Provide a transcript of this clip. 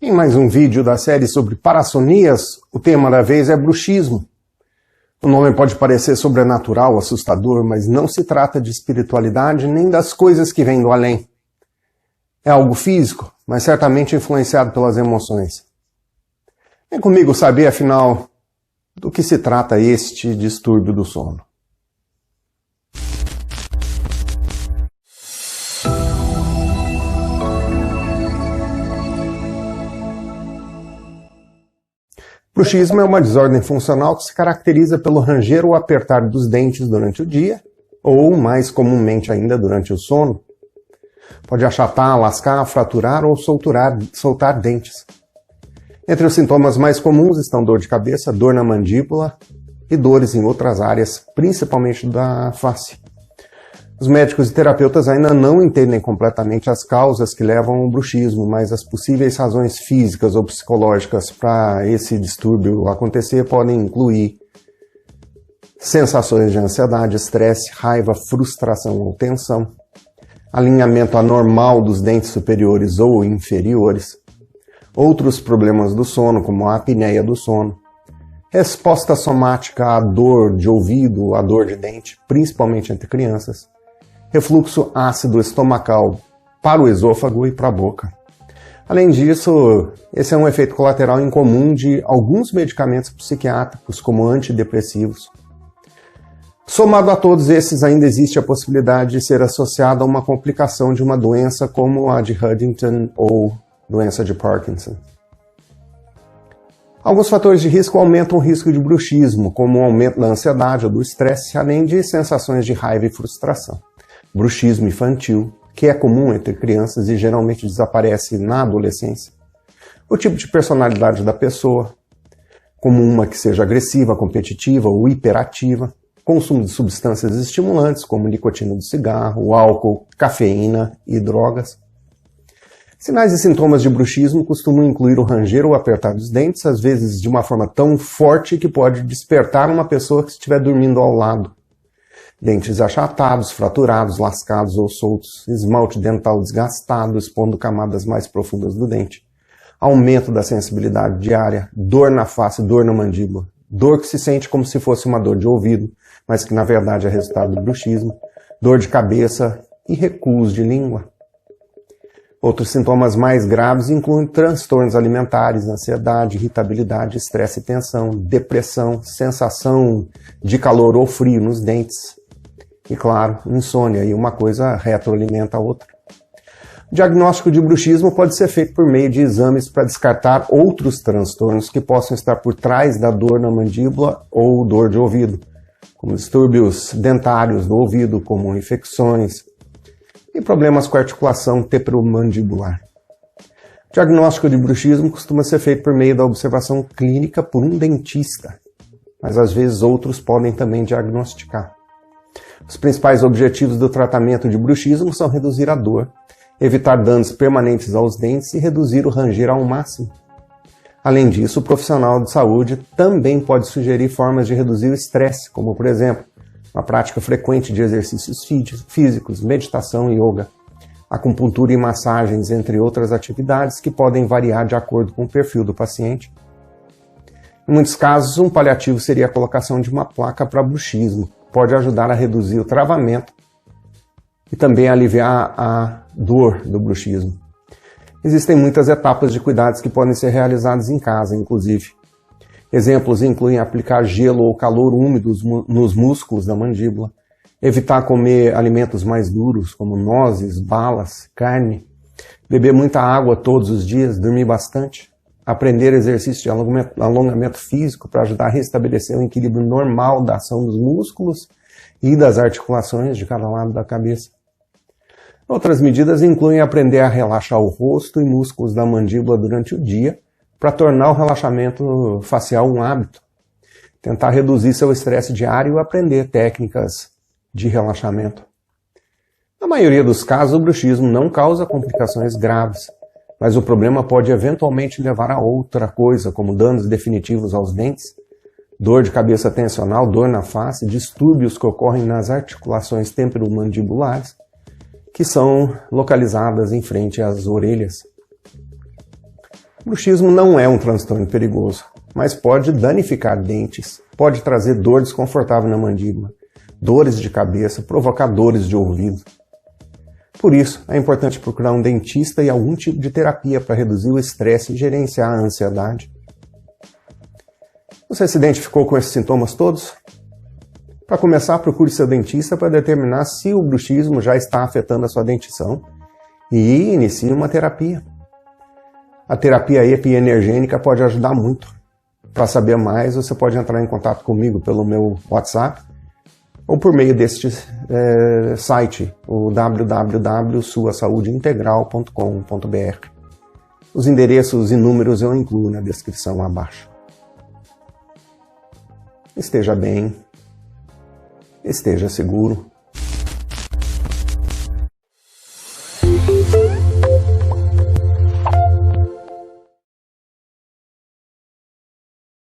Em mais um vídeo da série sobre parassonias, o tema da vez é bruxismo. O nome pode parecer sobrenatural, assustador, mas não se trata de espiritualidade nem das coisas que vêm do além. É algo físico, mas certamente influenciado pelas emoções. Vem comigo saber, afinal, do que se trata este distúrbio do sono. Bruxismo é uma desordem funcional que se caracteriza pelo ranger ou apertar dos dentes durante o dia, ou, mais comumente ainda, durante o sono. Pode achatar, lascar, fraturar ou soltar dentes. Entre os sintomas mais comuns estão dor de cabeça, dor na mandíbula e dores em outras áreas, principalmente da face. Os médicos e terapeutas ainda não entendem completamente as causas que levam ao bruxismo, mas as possíveis razões físicas ou psicológicas para esse distúrbio acontecer podem incluir sensações de ansiedade, estresse, raiva, frustração ou tensão, alinhamento anormal dos dentes superiores ou inferiores, outros problemas do sono, como a apneia do sono, resposta somática à dor de ouvido, à dor de dente, principalmente entre crianças, refluxo ácido estomacal para o esôfago e para a boca. Além disso, esse é um efeito colateral incomum de alguns medicamentos psiquiátricos, como antidepressivos. Somado a todos esses, ainda existe a possibilidade de ser associado a uma complicação de uma doença como a de Huntington ou doença de Parkinson. Alguns fatores de risco aumentam o risco de bruxismo, como o aumento da ansiedade ou do estresse, além de sensações de raiva e frustração. Bruxismo infantil, que é comum entre crianças e geralmente desaparece na adolescência. O tipo de personalidade da pessoa, como uma que seja agressiva, competitiva ou hiperativa. Consumo de substâncias estimulantes, como nicotina do cigarro, álcool, cafeína e drogas. Sinais e sintomas de bruxismo costumam incluir o ranger ou apertar dos dentes, às vezes de uma forma tão forte que pode despertar uma pessoa que estiver dormindo ao lado. Dentes achatados, fraturados, lascados ou soltos, esmalte dental desgastado, expondo camadas mais profundas do dente, aumento da sensibilidade diária, dor na face, dor na mandíbula, dor que se sente como se fosse uma dor de ouvido, mas que na verdade é resultado do bruxismo, dor de cabeça e recuos de língua. Outros sintomas mais graves incluem transtornos alimentares, ansiedade, irritabilidade, estresse e tensão, depressão, sensação de calor ou frio nos dentes e, claro, insônia, e uma coisa retroalimenta a outra. O diagnóstico de bruxismo pode ser feito por meio de exames para descartar outros transtornos que possam estar por trás da dor na mandíbula ou dor de ouvido, como distúrbios dentários do ouvido, como infecções, e problemas com a articulação temporomandibular. O diagnóstico de bruxismo costuma ser feito por meio da observação clínica por um dentista, mas às vezes outros podem também diagnosticar. Os principais objetivos do tratamento de bruxismo são reduzir a dor, evitar danos permanentes aos dentes e reduzir o ranger ao máximo. Além disso, o profissional de saúde também pode sugerir formas de reduzir o estresse, como, por exemplo, uma prática frequente de exercícios físicos, meditação e yoga, acupuntura e massagens, entre outras atividades que podem variar de acordo com o perfil do paciente. Em muitos casos, um paliativo seria a colocação de uma placa para bruxismo. Pode ajudar a reduzir o travamento e também aliviar a dor do bruxismo. Existem muitas etapas de cuidados que podem ser realizadas em casa, inclusive. Exemplos incluem aplicar gelo ou calor úmido nos músculos da mandíbula, evitar comer alimentos mais duros, como nozes, balas, carne, beber muita água todos os dias, dormir bastante, aprender exercício de alongamento físico para ajudar a restabelecer o equilíbrio normal da ação dos músculos e das articulações de cada lado da cabeça. Outras medidas incluem aprender a relaxar o rosto e músculos da mandíbula durante o dia para tornar o relaxamento facial um hábito. Tentar reduzir seu estresse diário e aprender técnicas de relaxamento. Na maioria dos casos, o bruxismo não causa complicações graves, mas o problema pode eventualmente levar a outra coisa, como danos definitivos aos dentes, dor de cabeça tensional, dor na face, distúrbios que ocorrem nas articulações temporomandibulares, que são localizadas em frente às orelhas. Bruxismo não é um transtorno perigoso, mas pode danificar dentes, pode trazer dor desconfortável na mandíbula, dores de cabeça, provocar dores de ouvido. Por isso, é importante procurar um dentista e algum tipo de terapia para reduzir o estresse e gerenciar a ansiedade. Você se identificou com esses sintomas todos? Para começar, procure seu dentista para determinar se o bruxismo já está afetando a sua dentição e inicie uma terapia. A terapia epienergênica pode ajudar muito. Para saber mais, você pode entrar em contato comigo pelo meu WhatsApp ou por meio deste site, o www.suasaudeintegral.com.br. Os endereços e números eu incluo na descrição abaixo. Esteja bem, esteja seguro.